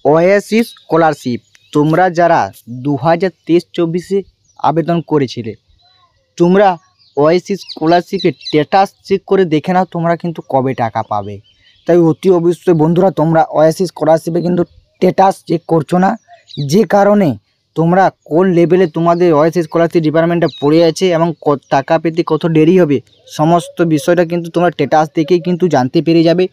YSC scholarship তোমরা যারা 2023-24 আবেদন করেছিলে, তোমরা ওয়াইএসসি স্কলারশিপের স্ট্যাটাস চেক করে দেখে নাও তোমরা কিন্তু কবে টাকা পাবে। তাই অতি অবশ্যই বন্ধুরা তোমরা ওয়াইএসসি স্কলারশিপে কিন্তু স্ট্যাটাস চেক করছো না, যে কারণে তোমরা কোন লেভেলে তোমাদের ওয়াইএসসি স্কলারশিপ ডিপার্টমেন্টটা পড়ে আছে এবং টাকা পেতে কত দেরি হবে সমস্ত বিষয়টা কিন্তু তোমরা স্ট্যাটাস দেখেই কিন্তু জানতে পেরে যাবে।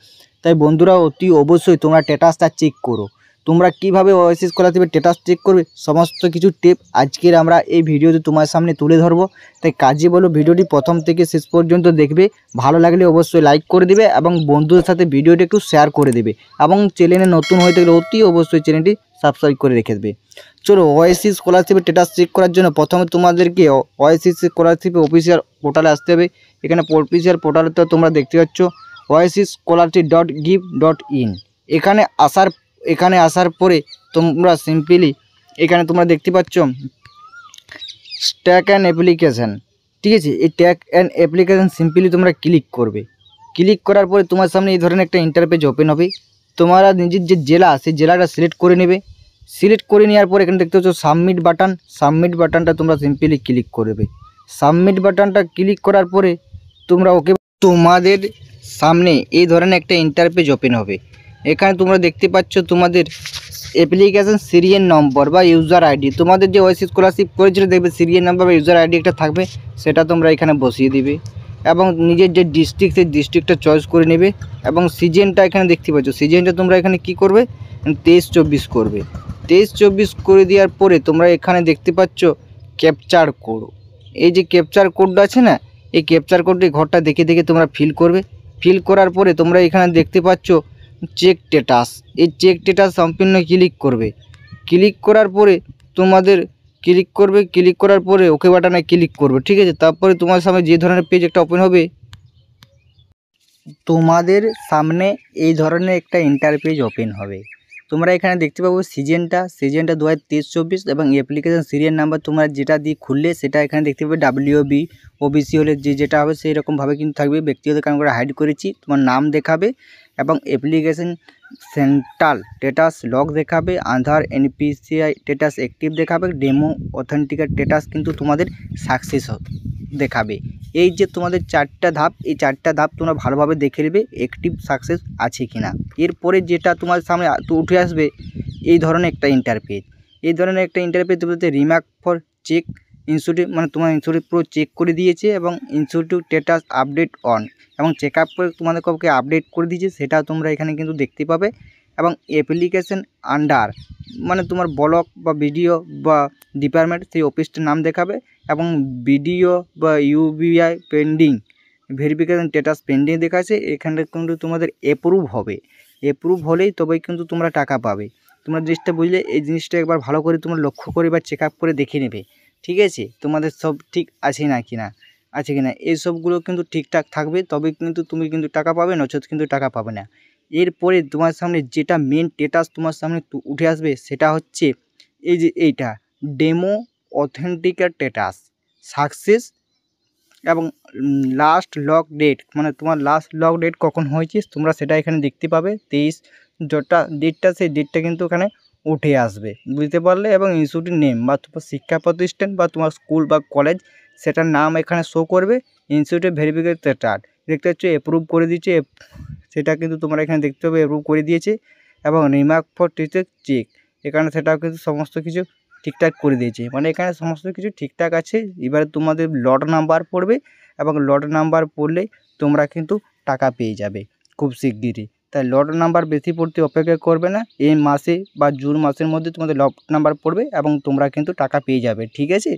তাই বন্ধুরা অতি অবশ্যই তোমরা স্ট্যাটাসটা চেক করো। তোমরা কিভাবে ওয়াইএসসি স্কলারশিপের স্ট্যাটাস চেক করবে সমস্ত কিছু টিপ আজকের আমরা এই ভিডিওতে তোমার সামনে তুলে ধরবো। তাই কাজে বলো ভিডিওটি প্রথম থেকে শেষ পর্যন্ত দেখবে, ভালো লাগলে অবশ্যই লাইক করে দিবে এবং বন্ধুদের সাথে ভিডিওটি একটু শেয়ার করে দেবে এবং চ্যানেলে নতুন হয়ে থাকলে অতি অবশ্যই চ্যানেলটি সাবস্ক্রাইব করে রেখে দেবে। চলো ওয়াইএসসি স্কলারশিপের স্ট্যাটাস চেক করার জন্য প্রথমে তোমাদেরকে ওয়াইএসসি স্কলারশিপের অফিসিয়াল পোর্টালে আসতে হবে। এখানে অফিসিয়াল পোর্টালে তো তোমরা দেখতে পাচ্ছ oassischolarship.gov.in। এখানে আসার পরে তোমরা সিম্পলি এখানে তোমরা দেখতে পাচ্ছ ট্যাগ অ্যান্ড অ্যাপ্লিকেশান, ঠিক আছে। এই ট্যাগ অ্যান্ড অ্যাপ্লিকেশান সিম্পলি তোমরা ক্লিক করবে। ক্লিক করার পরে তোমার সামনে এই ধরনের একটা ইন্টারপেজ ওপেন হবে। তোমরা নিজের যে জেলা সেই জেলাটা সিলেক্ট করে নেবে। সিলেক্ট করে নেওয়ার পর এখানে দেখতে পাচ্ছ সাবমিট বাটনটা তোমরা সিম্পলি ক্লিক করবে। সাবমিট বাটনটা ক্লিক করার পরে তোমরা ওকে, তোমাদের সামনে এই ধরনের একটা ইন্টারপেজ ওপেন হবে। এখানে তোমরা দেখতে পাচ্ছ তোমাদের অ্যাপ্লিকেশন সিরিয়াল নম্বর বা ইউজার আইডি, তোমাদের যে ওয়াইএসসি স্কলারশিপ করেছিল দেখবে সিরিয়াল নাম্বার বা ইউজার আইডি একটা থাকবে, সেটা তোমরা এখানে বসিয়ে দিবে এবং নিজের যে ডিস্ট্রিক্ট সেই ডিস্ট্রিক্টটা চয়েস করে নেবে এবং সিজনটা এখানে দেখতে পাচ্ছ সিজনটা তোমরা এখানে কি করবে 23-24 করবে। 23-24 করে দেওয়ার পরে তোমরা এখানে দেখতে পাচ্ছ ক্যাপচার কোড। এই যে ক্যাপচার কোডটা আছে না, এই ক্যাপচার কোডটি ঘরটা দেখে দেখে তোমরা ফিল করবে। ফিল করার পরে তোমরা এখানে দেখতে পাচ্ছ চেক স্ট্যাটাস, এই চেক স্ট্যাটাস সম্পূর্ণ ক্লিক করবে। ক্লিক করার পরে তোমাদের ক্লিক করার পরে ওকে বাটনে ক্লিক করবে, ঠিক আছে। তারপরে তোমার সামনে যে ধরনের পেজ একটা ওপেন হবে, তোমাদের সামনে এই ধরনের একটা ইন্টারপেজ ওপেন হবে। তোমরা এখানে দেখতে পাবো সিজনটা 2023-24 এবং অ্যাপ্লিকেশন সিরিয়াল নাম্বার তোমরা যেটা দিয়ে খুললে সেটা এখানে দেখতে পাবে। WB OBC হলে যেটা হবে সেই রকমভাবে কিন্তু থাকবে। ব্যক্তিগত কারণ করে হাইড করেছি, তোমার নাম দেখাবে এবং অ্যাপ্লিকেশন সেন্ট্রাল স্ট্যাটাস লগ দেখাবে, আধার NPCI স্ট্যাটাস অ্যাক্টিভ দেখাবে, ডেমো অথেন্টিকেট স্ট্যাটাস কিন্তু তোমাদের সাকসেস দেখাবে। এই যে তোমাদের চারটা ধাপ, এই চারটা ধাপ তোমরা ভালোভাবে দেখে নেবে অ্যাক্টিভ সাকসেস আছে কিনা। এরপরে যেটা তোমার সামনে উঠে আসবে এই ধরনের একটা ইন্টারপেজ। এই ধরনের একটা ইন্টারপেজ বলতে রিমার্ক ফর চেক ইনস্টিটিউট, মানে তোমার ইনস্টিটিউট পুরো চেক করে দিয়েছে এবং ইনস্টিটিউট স্ট্যাটাস আপডেট অন এবং চেক আপ করে তোমাদের কাউকে আপডেট করে দিয়েছে, সেটা তোমরা এখানে কিন্তু দেখতে পাবে। এবং অ্যাপ্লিকেশন আন্ডার, মানে তোমার ব্লক বা বিডিও বা ডিপার্টমেন্ট সেই অফিসটার নাম দেখাবে এবং বিডিও বা UBI pending verification status pending দেখাচ্ছে। এখানে কিন্তু তোমাদের অ্যাপ্রুভ হবে, অ্যাপ্রুভ হলেই তবেই কিন্তু তোমরা টাকা পাবে। তোমরা জিনিসটা বুঝলে, এই জিনিসটা একবার ভালো করে তোমরা লক্ষ্য করে বা চেক আপ করে দেখে নেবে, ঠিক আছে। তোমাদের সব ঠিক আছে কিনা এই সবগুলো কিন্তু ঠিকঠাক থাকবে, তবে কিন্তু তুমি কিন্তু টাকা পাবে, নচেত কিন্তু টাকা পাবে না। এরপরে তোমার সামনে যেটা মেন স্ট্যাটাস তোমার সামনে উঠে আসবে সেটা হচ্ছে এই যে এইটা ডেমো অথেন্টিকেট স্ট্যাটাস সাকসেস এবং লাস্ট লগ ডেট, মানে তোমার লাস্ট লগ ডেট কখন হয়েছে তোমরা সেটা এখানে দেখতে পাবে। 23 যেটা ডেটটা সেই ডেটটা কিন্তু এখানে উঠে আসবে, বুঝতে পারলে। এবং ইনস্টিটিউট নেম বা তোমার শিক্ষা প্রতিষ্ঠান বা তোমার স্কুল বা কলেজ সেটার নাম এখানে শো করবে। ইনস্টিটিউটের ভেরিফিকেশন স্ট্যাটাস দেখতে পাচ্ছ অ্যাপ্রুভ করে দিয়েছে, সেটা কিন্তু তোমরা এখানে দেখতে পাবে অ্যাপ্রুভ করে দিয়েছে। এবং রিমার্ক ফর টিচার চেক, এখানে সেটাও কিন্তু সমস্ত কিছু ঠিকঠাক করে দিয়েছে, মানে এখানে সমস্ত কিছু ঠিকঠাক আছে। এবারে তোমাদের লট নাম্বার পড়বে এবং লট নাম্বার পড়লে তোমরা কিন্তু টাকা পেয়ে যাবে খুব শিগগিরই। তাই লট নাম্বার বেশি পড়তে অপেক্ষা করবে না, এই মাসে বা জুন মাসের মধ্যে তোমাদের লট নাম্বার পড়বে এবং তোমরা কিন্তু টাকা পেয়ে যাবে, ঠিক আছে।